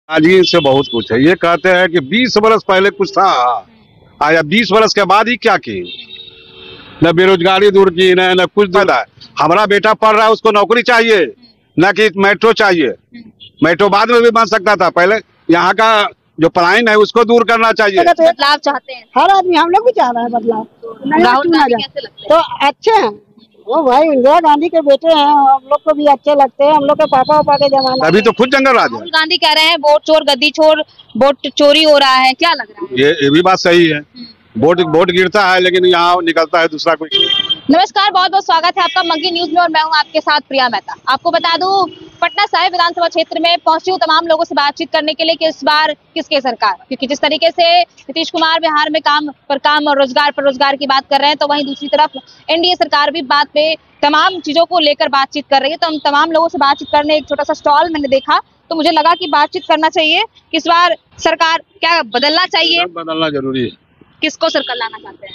आज ही से बहुत कुछ है। ये कहते हैं कि 20 बरस पहले कुछ था, आया 20 बरस के बाद ही क्या की, न बेरोजगारी दूर की, न कुछ फायदा है। हमारा बेटा पढ़ रहा है, उसको नौकरी चाहिए, न कि मेट्रो चाहिए। मेट्रो बाद में भी बन सकता था, पहले यहाँ का जो पलायन है उसको दूर करना चाहिए। बदलाव चाहते हैं हर आदमी, हम लोग भी चाह रहे हैं बदलाव। राहुल गांधी कैसे लगते हैं? तो अच्छे हैं वो, भाई इंदिरा गांधी के बेटे हैं, हम लोग को भी अच्छे लगते हैं। हम लोग के पापा उपा के जमाना अभी तो खुद जंगल राज है। राहुल गांधी कह रहे हैं वोट चोर गद्दी चोर, वोट चोरी हो रहा है, क्या लग रहा है? ये भी बात सही है। वोट गिरता है लेकिन यहाँ निकलता है दूसरा कोई। नमस्कार, बहुत बहुत स्वागत है आपका मंकी न्यूज में और मैं हूं आपके साथ प्रिया मेहता। आपको बता दूं, पटना साहिब विधानसभा क्षेत्र में पहुंची हूं तमाम लोगों से बातचीत करने के लिए कि इस बार किसके सरकार, क्योंकि जिस तरीके से नीतीश कुमार बिहार में काम और रोजगार पर रोजगार की बात कर रहे हैं, तो वहीं दूसरी तरफ एनडीए सरकार भी बात पे तमाम चीजों को लेकर बातचीत कर रही है। तो हम तमाम लोगों से बातचीत करने एक छोटा सा स्टॉल मैंने देखा, तो मुझे लगा कि बातचीत करना चाहिए कि इस बार सरकार क्या बदलना चाहिए, बदलना जरूरी है। किसको सरकार लाना चाहते हैं?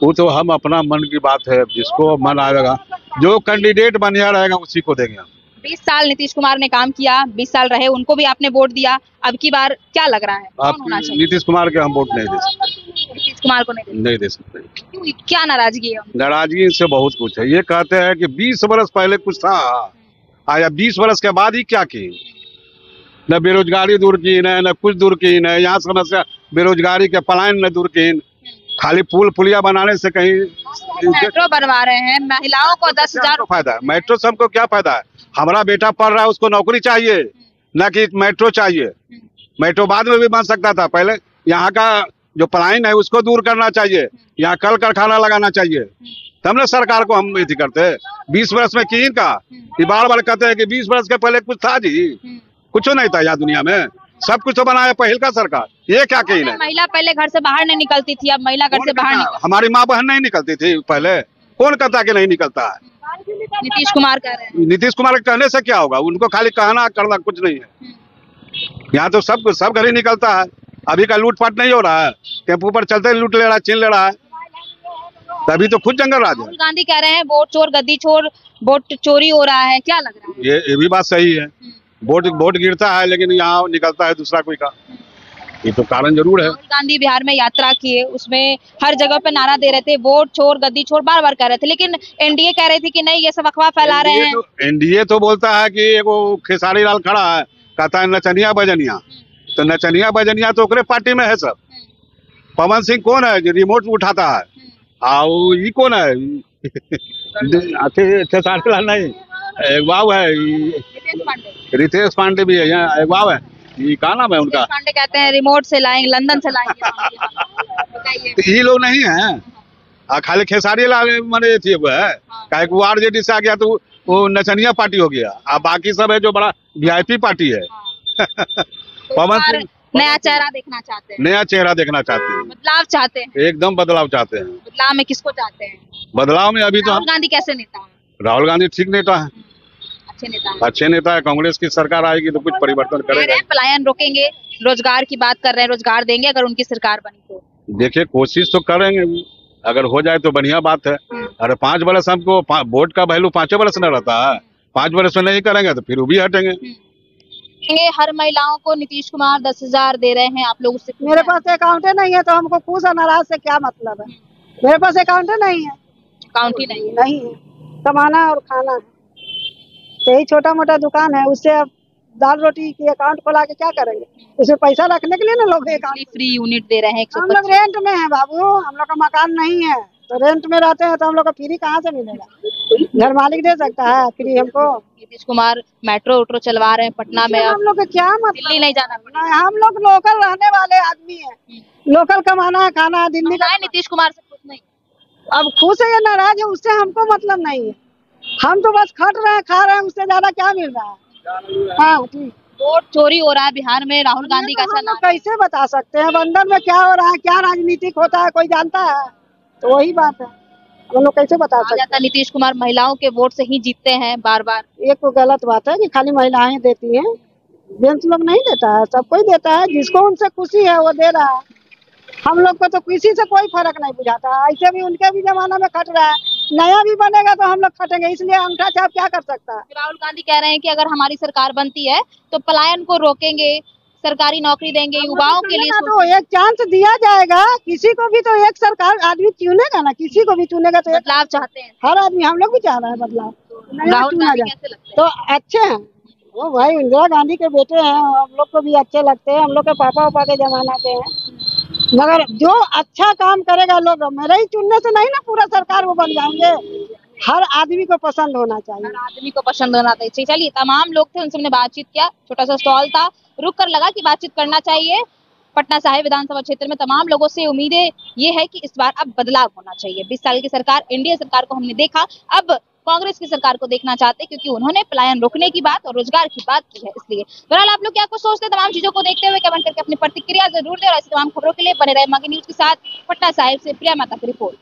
वो तो हम अपना मन की बात है, जिसको मन आएगा, जो कैंडिडेट बढ़िया रहेगा उसी को देंगे हम। 20 साल नीतीश कुमार ने काम किया, 20 साल रहे, उनको भी आपने वोट दिया। अब की बार क्या लग रहा है, कौन होना चाहिए? नीतीश कुमार के हम वोट नहीं दे सकते। नीतीश कुमार को नहीं दे सकते। क्यों, क्या नाराजगी है? नाराजगी से बहुत कुछ है। ये कहते हैं कि 20 बरस पहले कुछ था, आया 20 बरस के बाद ही क्या की, न बेरोजगारी दूर की, न कुछ दूर की, न यहाँ समस्या बेरोजगारी के पलायन न दूर की। खाली पुल पुलिया बनाने से कहीं मेट्रो बनवा रहे हैं, महिलाओं को 10,000 फायदा है। मेट्रो से हमको क्या फायदा है? हमारा बेटा पढ़ रहा है, उसको नौकरी चाहिए, न कि मेट्रो चाहिए। मेट्रो बाद में भी बन सकता था, पहले यहाँ का जो पलायन है उसको दूर करना चाहिए, यहाँ कल कारखाना लगाना चाहिए। तब ना सरकार को हम इसी करते। 20 बरस में की का बार बार कहते हैं कि 20 बरस के पहले कुछ था जी, कुछ नहीं था यहाँ दुनिया में, सब कुछ तो बनाया पहल का सरकार। ये क्या कही है? महिला पहले घर से बाहर नहीं निकलती थी, अब महिला घर से बाहर हमारी माँ बहन नहीं निकलती थी पहले, कौन कहता कि नहीं निकलता है? नीतीश कुमार कह रहे हैं। नीतीश कुमार के कहने से क्या होगा, उनको खाली कहना करना कुछ नहीं है। यहाँ तो सब घर ही निकलता है। अभी का लूटपाट नहीं हो रहा है, टेम्पो पर चलते लूट ले रहा है, छीन ले रहा है, तभी तो खुद जंगल राज है। राहुल गांधी कह रहे हैं वोट चोर गद्दी चोर, वोट चोरी हो रहा है, क्या लग रहा है? ये भी बात सही है। वोट गिरता है लेकिन यहाँ निकलता है दूसरा कोई का, ये तो कारण जरूर है। राहुल गांधी बिहार में यात्रा किए, उसमें हर जगह पे नारा दे रहे थे वोट चोर गद्दी चोर, बार बार कह रहे थे, लेकिन एनडीए कह रही थी कि नहीं, ये सब अफवाह फैला रहे हैं। एनडीए तो बोलता है कि वो खेसारी लाल खड़ा है, कहता है नचनिया बजनिया, तो नचनिया बजनिया तो ओकरे पार्टी में है सब। पवन सिंह कौन है जो रिमोट उठाता है, आओ ये कौन है? खेसारी लाल नहीं, एक बाबू है रितेश पांडे भी है, यहाँ एक बाबू है, ये क्या नाम है उनका? पांडे कहते हैं रिमोट से लाएंगे, लंदन से लाएंगे। तो ये लोग नहीं है, खाली खेसारी लाल मैंने थी वो है, काहे को आरजेडी से आ गया तो वो नचनिया पार्टी हो गया। अब बाकी सब है जो बड़ा वीआईपी पार्टी है। पवन सिंह नया चेहरा देखना चाहते हैं, नया चेहरा देखना चाहते हैं, बदलाव चाहते हैं, एकदम बदलाव चाहते हैं। बदलाव में किसको चाहते हैं? बदलाव में अभी तो राहुल गांधी कैसे नेता है? राहुल गांधी ठीक नेता है, अच्छे नेता है। कांग्रेस की सरकार आएगी तो कुछ परिवर्तन करेगा। पलायन रोकेंगे, रोजगार की बात कर रहे हैं, रोजगार देंगे अगर उनकी सरकार बनी तो। देखिए कोशिश तो करेंगे, अगर हो जाए तो बढ़िया बात है। अरे 5 बरस हमको वोट का वैल्यू 5 बरस न रहता है, 5 बरस में नहीं करेंगे तो फिर वो भी हटेंगे। हर महिलाओं को नीतीश कुमार 10,000 दे रहे हैं, आप लोग उससे? मेरे पास अकाउंट नहीं है तो हमको खुश और नाराज से क्या मतलब है? मेरे पास अकाउंट नहीं है, अकाउंट ही नहीं है, कमाना और खाना है, यही छोटा मोटा दुकान है, उससे अब दाल रोटी की अकाउंट खोला के क्या करेंगे? उसमें पैसा रखने के लिए ना लोग अकाउंट। फ्री यूनिट दे रहे हैं। हम लोग रेंट में है बाबू, हम लोग का मकान नहीं है, तो रेंट में रहते हैं तो हम लोग का फ्री कहाँ से मिलेगा? घर मालिक दे सकता है फ्री हमको? नीतीश कुमार मेट्रो उट्रो चलवा रहे हैं पटना में, हम लोग का क्या मतलब? दिल्ली नहीं जाना पड़ेगा। हम लोग लोकल रहने वाले आदमी है, लोकल कमाना है, खाना है, दिल्ली का। नीतीश कुमार से खुश नहीं? अब खुश है या नाराज है उससे हमको मतलब नहीं है, हम तो बस खट रहे हैं, खा रहे हैं, उससे ज्यादा क्या मिल रहा है? हाँ ठीक। वोट चोरी हो रहा है बिहार में, राहुल गांधी का ऐसा नाम कैसे बता सकते हैं? अंदर में क्या हो रहा है, क्या राजनीतिक होता है, कोई जानता है? तो वही बात है, हम लोग कैसे बता सकते हैं? नीतीश कुमार महिलाओं के वोट से ही जीतते हैं बार बार। ये तो गलत बात है कि खाली महिलाएं देती हैं, जेंट्स लोग नहीं देता है, सब कोई देता है, जिसको उनसे खुशी है वो दे रहा है। हम लोग को तो किसी से कोई फर्क नहीं बुझाता, ऐसे भी उनके भी जमाना में खट रहा है, नया भी बनेगा तो हम लोग खटेंगे, इसलिए अंगूठा छाप क्या कर सकता है? राहुल गांधी कह रहे हैं कि अगर हमारी सरकार बनती है तो पलायन को रोकेंगे, सरकारी नौकरी देंगे युवाओं के लिए। तो एक चांस दिया जाएगा, किसी को भी तो एक सरकार आदमी चुनेगा ना, किसी को भी चुनेगा तो बदलाव चाहते हैं हर आदमी, हम लोग भी चाह रहे हैं बदलाव। राहुल गांधी कैसे लगते हैं? तो अच्छे हैं वो, भाई इंदिरा गांधी के बेटे हैं, हम लोग को भी अच्छे लगते हैं, हम लोग के पापा उपा के जमाना के हैं। मगर जो अच्छा काम करेगा लोग, मेरे ही चुनने से नहीं ना पूरा सरकार वो बन जाएंगे। हर आदमी को पसंद होना चाहिए, हर आदमी को पसंद होना चाहिए। चलिए, तमाम लोग थे, उनसे हमने बातचीत किया, छोटा सा स्टॉल था, रुक कर लगा कि बातचीत करना चाहिए। पटना साहिब विधानसभा क्षेत्र में तमाम लोगों से उम्मीदें ये है कि इस बार अब बदलाव होना चाहिए। 20 साल की सरकार, एनडीए सरकार को हमने देखा, अब कांग्रेस की सरकार को देखना चाहते हैं, क्योंकि उन्होंने पलायन रोकने की बात और रोजगार की बात की है। इसलिए बहरहाल आप लोग क्या कुछ सोचते हैं तमाम चीजों को देखते हुए, कमेंट करके अपनी प्रतिक्रिया जरूर दें। और ऐसी तमाम खबरों के लिए बने रहे मंगी न्यूज के साथ। पटना साहिब से प्रिया मेहता की रिपोर्ट।